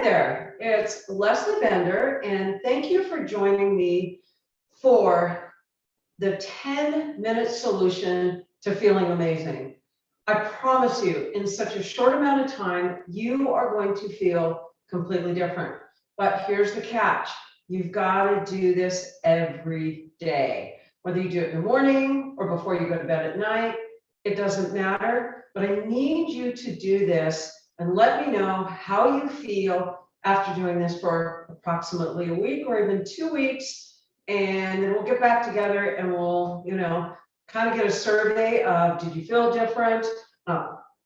there, it's Leslee Bender, and thank you for joining me for the 10-minute solution to feeling amazing. I promise you, in such a short amount of time, you are going to feel completely different. But here's the catch. You've got to do this every day. Whether you do it in the morning or before you go to bed at night, it doesn't matter. But I need you to do this and let me know how you feel after doing this for approximately a week or even 2 weeks. And then we'll get back together and we'll, kind of get a survey of, did you feel different?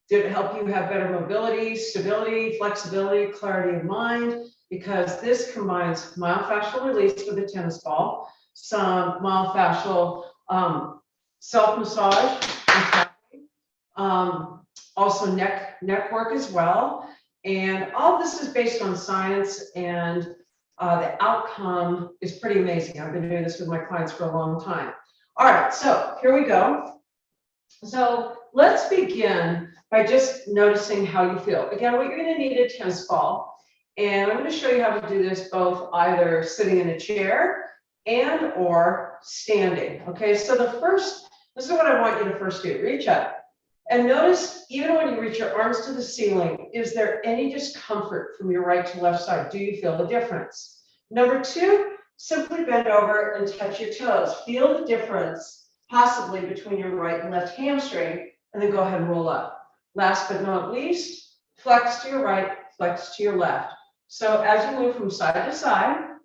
Did it help you have better mobility, stability, flexibility, clarity of mind? Because this combines myofascial release with a tennis ball, some myofascial self-massage and tapping, also neck work as well. And all this is based on science, and the outcome is pretty amazing. I've been doing this with my clients for a long time. All right, so here we go. So let's begin by just noticing how you feel. Again, what you're going to need is a tennis ball. And I'm going to show you how to do this both either sitting in a chair and or standing. Okay, so this is what I want you to first do. Reach up. And notice, even when you reach your arms to the ceiling, is there any discomfort from your right to left side? Do you feel the difference? Number two, simply bend over and touch your toes. Feel the difference, possibly between your right and left hamstring, and then go ahead and roll up. Last but not least, flex to your right, flex to your left. So as you move from side to side,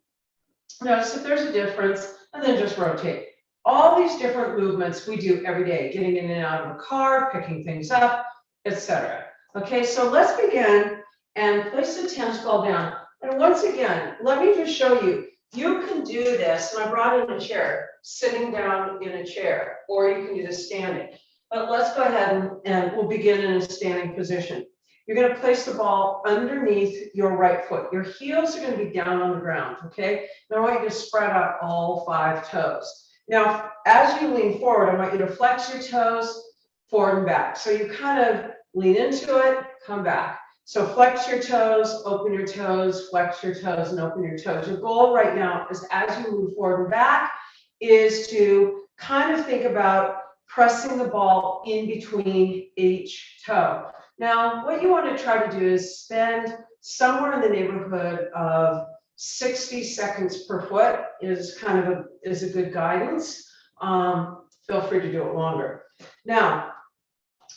notice if there's a difference, and then just rotate. All these different movements we do every day, getting in and out of a car, picking things up, etc. Okay, so let's begin and place the tennis ball down. And once again, let me just show you, you can do this, and I brought in a chair, sitting down in a chair, or you can do this standing. But let's go ahead and we'll begin in a standing position. You're going to place the ball underneath your right foot. Your heels are going to be down on the ground, okay? Now I want you to spread out all 5 toes. Now, as you lean forward, I want you to flex your toes forward and back. So you kind of lean into it, come back. So flex your toes, open your toes, flex your toes, and open your toes. Your goal right now is, as you move forward and back, is to kind of think about pressing the ball in between each toe. Now, what you want to try to do is spend somewhere in the neighborhood of 60 seconds per foot is a good guidance. Feel free to do it longer. Now,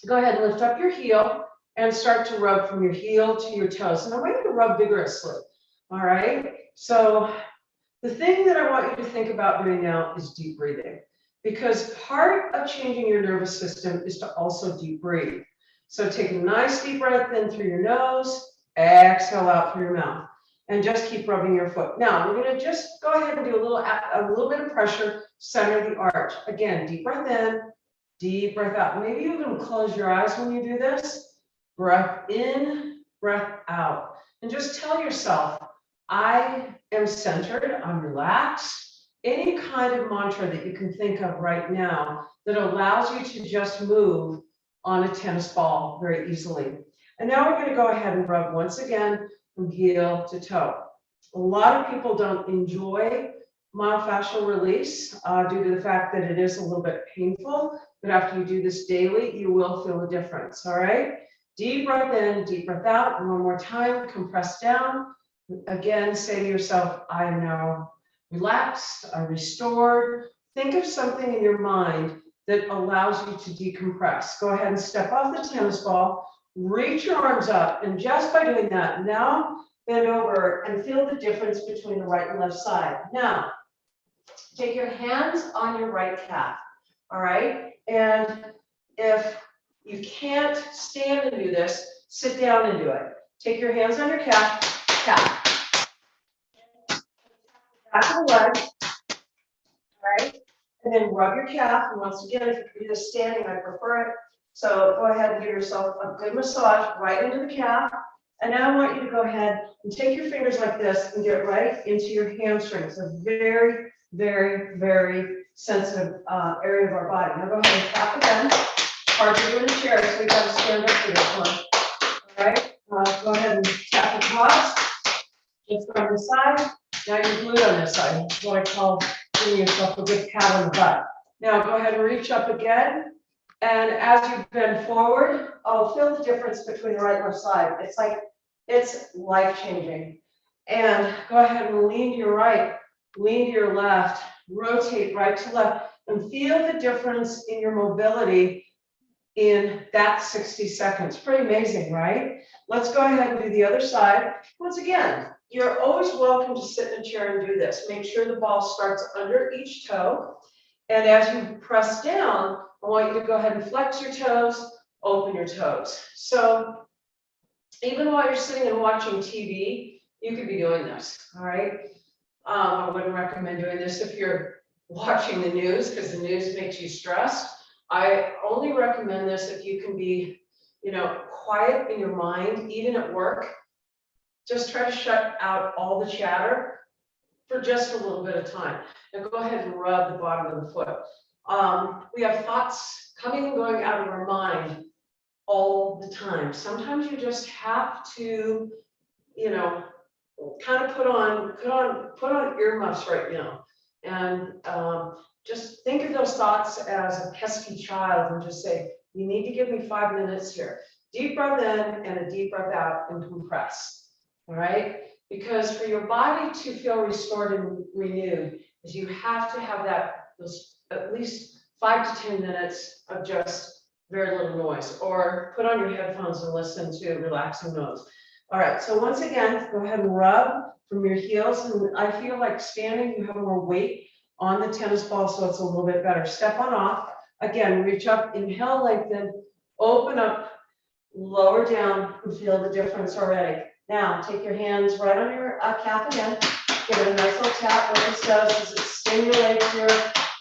go ahead and lift up your heel and start to rub from your heel to your toes. And I want you to rub vigorously. All right. So the thing that I want you to think about doing now is deep breathing, because part of changing your nervous system is to also deep breathe. So take a nice deep breath in through your nose, exhale out through your mouth. And just keep rubbing your foot. Now, we're going to just go ahead and do a little bit of pressure, center the arch. Again, deep breath in, deep breath out. Maybe you can close your eyes when you do this. Breath in, breath out. And just tell yourself, I am centered, I'm relaxed. Any kind of mantra that you can think of right now that allows you to just move on a tennis ball very easily. And now we're going to go ahead and rub once again from heel to toe. A lot of people don't enjoy myofascial release due to the fact that it is a little bit painful, but after you do this daily, you will feel a difference, all right? Deep breath in, deep breath out, and one more time, compress down. Again, say to yourself, I am now relaxed, I'm restored. Think of something in your mind that allows you to decompress. Go ahead and step off the tennis ball, reach your arms up, and just by doing that, now bend over and feel the difference between the right and left side. Now, take your hands on your right calf, all right? And if you can't stand and do this, sit down and do it. Take your hands on your calf. Back of the leg, all right? And then rub your calf. And once again, if you can do this standing, I prefer it. So go ahead and give yourself a good massage right into the calf. And now I want you to go ahead and take your fingers like this and get right into your hamstrings. A very, very, very sensitive area of our body. Now go ahead and tap again. Hard to do in a chair, so we got to stand up for this one. All right. Go ahead and tap the quads. Just from the side. Now you're glued on this side. That's what I call giving yourself a good pat on the butt. Now go ahead and reach up again. And as you bend forward, oh, feel the difference between the right and left side. It's like, it's life-changing. And go ahead and lean to your right, lean to your left, rotate right to left, and feel the difference in your mobility in that 60 seconds. Pretty amazing, right? Let's go ahead and do the other side. Once again, you're always welcome to sit in a chair and do this. Make sure the ball starts under each toe. And as you press down, I want you to go ahead and flex your toes, open your toes. So even while you're sitting and watching TV, you could be doing this, all right? I wouldn't recommend doing this if you're watching the news, because the news makes you stressed. I only recommend this if you can be, quiet in your mind, even at work. Just try to shut out all the chatter for just a little bit of time. Now go ahead and rub the bottom of the foot. We have thoughts coming and going out of our mind all the time. Sometimes you just have to, kind of put on earmuffs right now, and just think of those thoughts as a pesky child, and just say, you need to give me 5 minutes here. Deep breath in and a deep breath out, and compress. All right, because for your body to feel restored and renewed, is you have to have those at least 5 to 10 minutes of just very little noise, or put on your headphones and listen to relaxing noise. All right, so once again, go ahead and rub from your heels, and I feel like standing, you have more weight on the tennis ball, so it's a little bit better. Step on off. Again, reach up, inhale, lengthen, open up, lower down, and feel the difference already. Now, take your hands right on your calf again. Give it a nice little tap. What this does is it stimulates your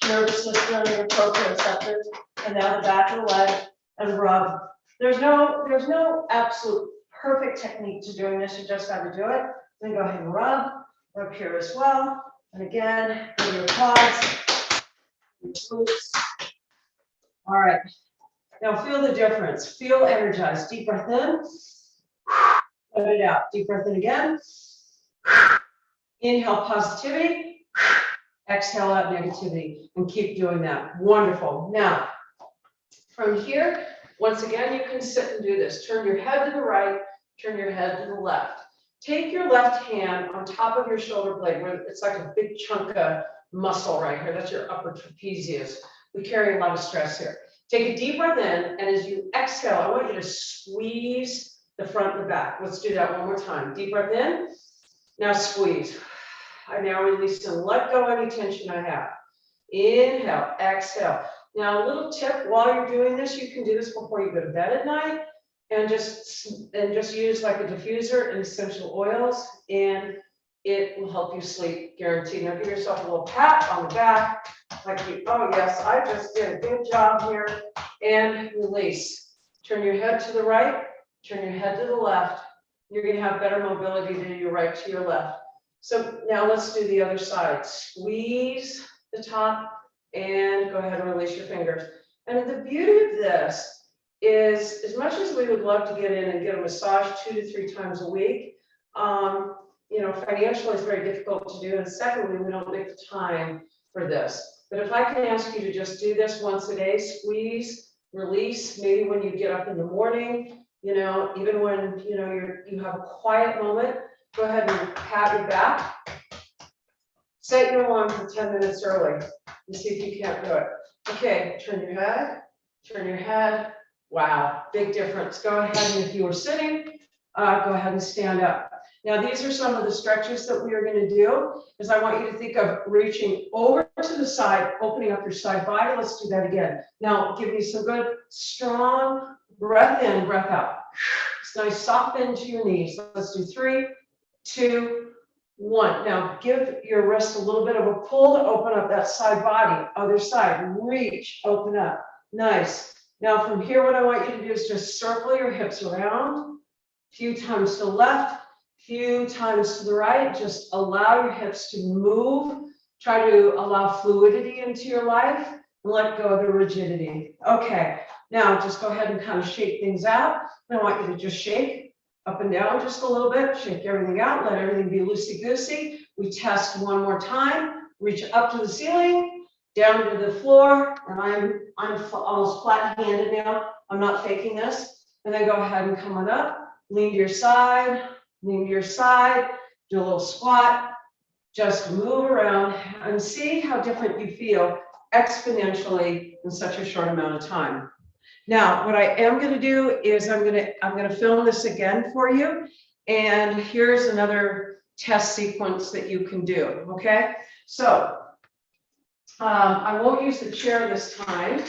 nervous system and your proprioceptors. And now the back of the leg, and rub. There's no absolute perfect technique to doing this. You just got to do it. Then go ahead and rub here as well. And again, with your quads, your glutes. All right. Now feel the difference. Feel energized. Deep breath in. Let it out. Deep breath in again. Inhale positivity. Exhale out negativity. And keep doing that. Wonderful. Now, from here, once again, you can sit and do this. Turn your head to the right. Turn your head to the left. Take your left hand on top of your shoulder blade, where it's like a big chunk of muscle right here. That's your upper trapezius. We carry a lot of stress here. Take a deep breath in, and as you exhale, I want you to squeeze the front and the back. Let's do that one more time. Deep breath in. Now squeeze. I now release and let go any tension I have. Inhale, exhale. Now a little tip, while you're doing this, you can do this before you go to bed at night, and just use like a diffuser and essential oils, and it will help you sleep, guaranteed. Now give yourself a little pat on the back, like oh yes, I just did a good job here, and release. Turn your head to the right, turn your head to the left. You're going to have better mobility to your right to your left. So now let's do the other side. Squeeze the top and go ahead and release your fingers. And the beauty of this is, as much as we would love to get in and get a massage 2 to 3 times a week, financially it's very difficult to do. And secondly, we don't make the time for this. But if I can ask you to just do this once a day, squeeze, release, maybe when you get up in the morning, even when, you have a quiet moment, go ahead and pat your back. Set your alarm for 10 minutes early and see if you can't do it. Okay, turn your head. Wow, big difference. Go ahead, and if you were sitting, go ahead and stand up. Now, these are some of the stretches that we are going to do, is I want you to think of reaching over to the side, opening up your side body. Let's do that again. Now, give me some good, strong breath in, breath out. It's nice, soft bend to your knees. Let's do 3, 2, 1. Now, give your wrist a little bit of a pull to open up that side body. Other side, reach, open up. Nice. Now, from here, what I want you to do is just circle your hips around. A few times to the left, few times to the right. Just allow your hips to move. Try to allow fluidity into your life and let go of the rigidity. Okay, now just go ahead and kind of shake things out. And I want you to just shake, up and down just a little bit, shake everything out, let everything be loosey-goosey. We test one more time, reach up to the ceiling, down to the floor, and I'm almost flat-handed now. I'm not faking this. And then go ahead and come on up, lean to your side, lean to your side, do a little squat, just move around and see how different you feel exponentially in such a short amount of time. Now, what I am going to do is I'm going to film this again for you, and here's another test sequence that you can do. Okay, so I won't use the chair this time,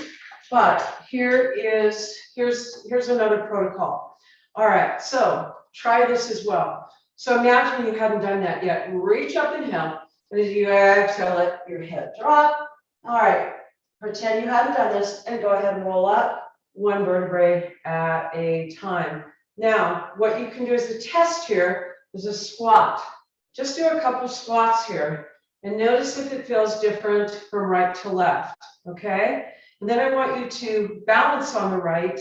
but here's another protocol. All right, so try this as well. So imagine you haven't done that yet. Reach up, inhale, and as you exhale, let your head drop. All right, pretend you haven't done this, and go ahead and roll up one vertebrae at a time. Now, what you can do as a test here is a squat. Just do a couple squats here, and notice if it feels different from right to left, okay? And then I want you to balance on the right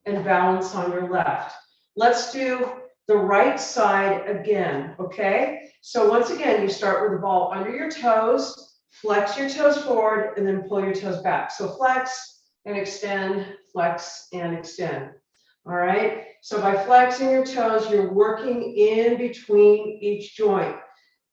and balance on your left. Let's do the right side again, okay? So once again, you start with the ball under your toes, flex your toes forward, and then pull your toes back. So flex and extend, flex and extend. All right, so by flexing your toes, you're working in between each joint,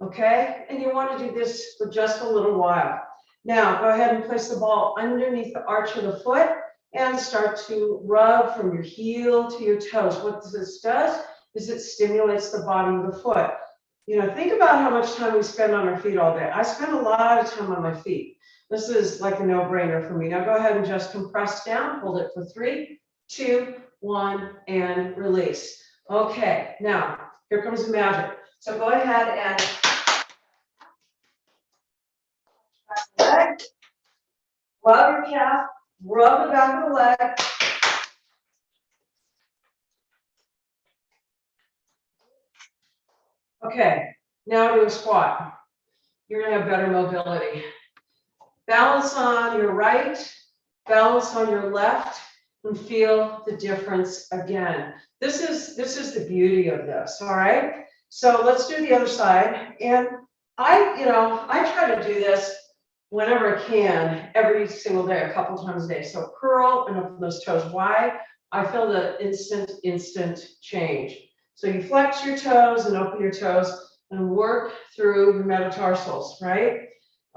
okay? And you want to do this for just a little while. Now, go ahead and place the ball underneath the arch of the foot and start to rub from your heel to your toes. What this does is it stimulates the bottom of the foot. You know, think about how much time we spend on our feet all day. I spend a lot of time on my feet. This is like a no-brainer for me. Now go ahead and just compress down, hold it for 3, 2, 1, and release. Okay, now here comes the magic. So go ahead and leg, rub your calf, rub the back of the leg. Okay, now do a squat. You're gonna have better mobility. Balance on your right, balance on your left, and feel the difference again. This is the beauty of this, all right? So let's do the other side. And I try to do this whenever I can, every single day, a couple times a day. So curl and open those toes wide. I feel the instant change. So you flex your toes and open your toes and work through your metatarsals, right?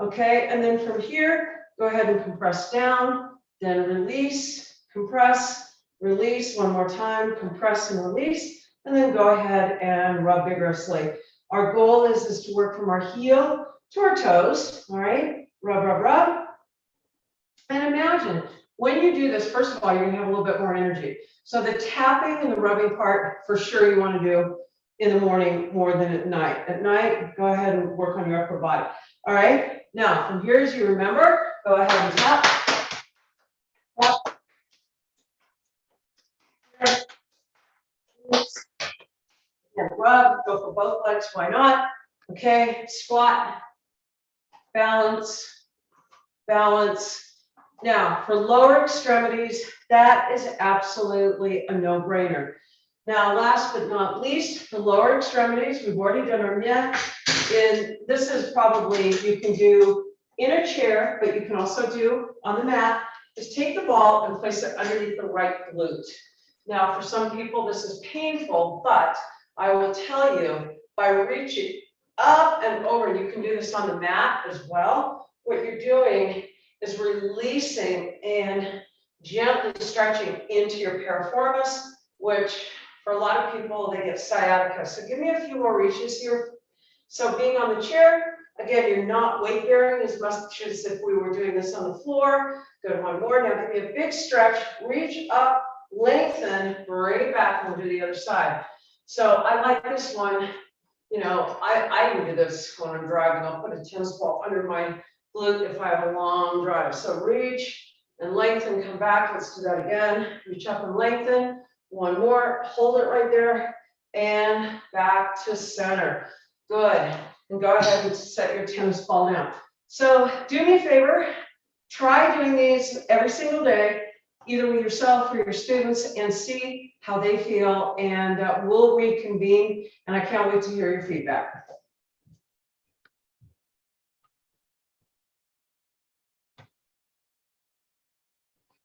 Okay, and then from here, go ahead and compress down, then release, compress, release one more time, compress and release, and then go ahead and rub vigorously. Our goal is to work from our heel to our toes, all right? Rub, rub, rub. And imagine, when you do this, first of all, you're gonna have a little bit more energy. So the tapping and the rubbing part, for sure you wanna do in the morning more than at night. At night, go ahead and work on your upper body, all right? Now, from here, as you remember, go ahead and tap. Tap. And rub, go for both legs, why not? Okay, squat, balance, balance. Now, for lower extremities, that is absolutely a no-brainer. Now, last but not least, for lower extremities, we've already done our neck. And this is probably, you can do in a chair, but you can also do on the mat, is take the ball and place it underneath the right glute. Now, for some people, this is painful, but I will tell you, by reaching up and over, you can do this on the mat as well. What you're doing is releasing and gently stretching into your piriformis, which for a lot of people, they get sciatica. So give me a few more reaches here. So being on the chair, again, you're not weight bearing as much as if we were doing this on the floor. Good, one more. Now give me a big stretch, reach up, lengthen, bring it back, and we'll do the other side. So I like this one. You know, I even do this when I'm driving. I'll put a tennis ball under my glute if I have a long drive. So reach and lengthen, come back. Let's do that again. Reach up and lengthen. One more, hold it right there, and back to center. Good, and go ahead and set your tennis ball down. So do me a favor, try doing these every single day. either with yourself or your students and see how they feel, and we'll reconvene, and I can't wait to hear your feedback.